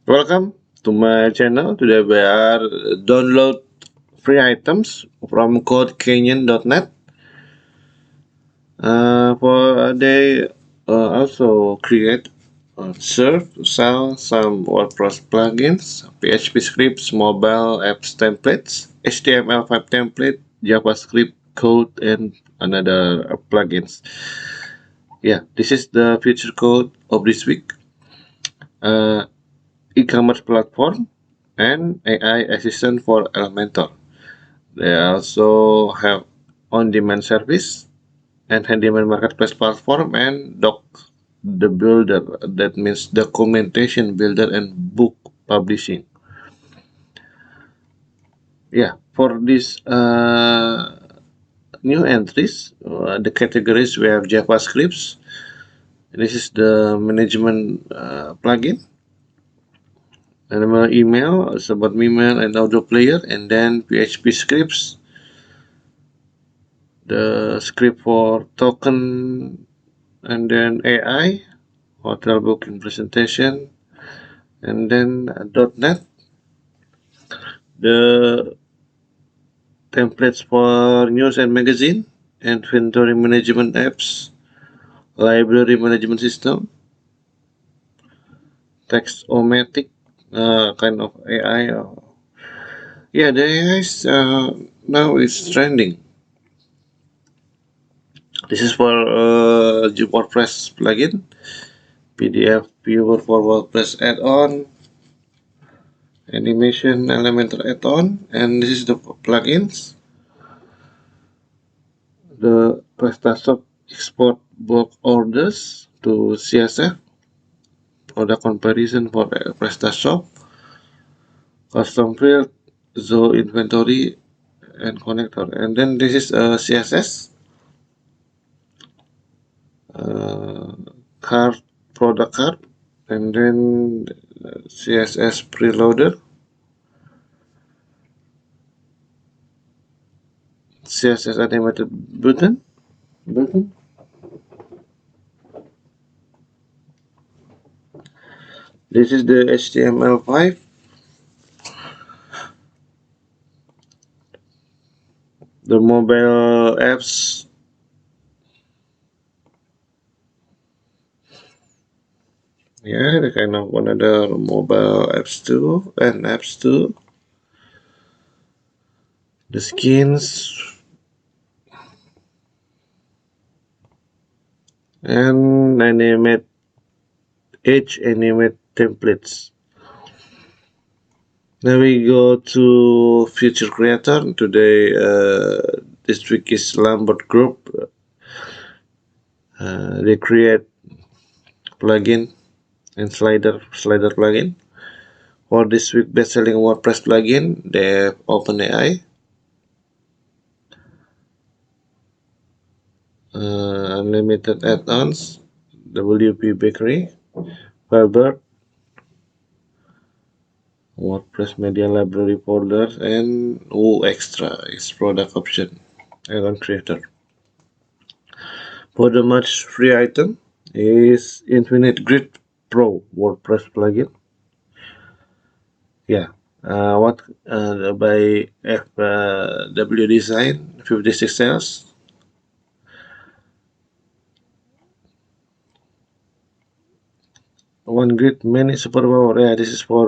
Welcome to my channel. Today we are download free items from Codecanyon.net. They also create, serve, sell some WordPress plugins, PHP scripts, mobile apps templates, HTML5 template, JavaScript code, and another plugins. Yeah, this is the feature code of this week. Uh, E-commerce platform and AI assistant for Elementor. They also have on-demand service and handyman marketplace platform and doc the builder, that means documentation builder and book publishing. Yeah, for this new entries, the categories we have JavaScripts. This is the management plugin. And email, support email and audio player, and then PHP scripts, the script for token, and then AI, hotel booking presentation, and then .NET, the templates for news and magazine, inventory management apps, library management system, text-o-matic, kind of AI. Yeah, the AI is, now is trending. This is for WordPress plugin, PDF viewer for WordPress add-on, animation Elementor add-on, and this is the plugins. The PrestaShop export bulk orders to CSF, product comparison for PrestaShop, custom field, Zo inventory, and connector. And then this is CSS, card, product card, and then CSS preloader, CSS animated button. This is the HTML5. The mobile apps. Yeah, the kind of another mobile apps too, and apps too. The skins and animate animate templates. Now we go to feature creator. Today, this week is Lambert Group. They create plugin and slider plugin. For this week best-selling WordPress plugin, they have OpenAI, unlimited add-ons, WP Bakery, Firebird, WordPress Media Library folders, and Extra is product option, add-on creator. For the much free item is Infinite Grid Pro WordPress plugin. Yeah, by FW Design 56 cells. One grid, many superpower. Yeah, this is for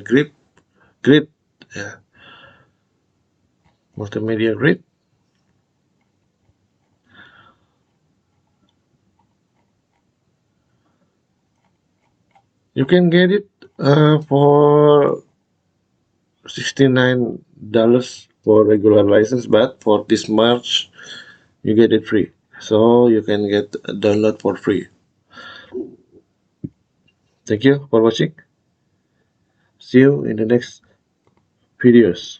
grid. Yeah, multimedia grid. You can get it for $69 for regular license, but for this March you get it free, so you can get a download for free. Thank you for watching. See you in the next videos.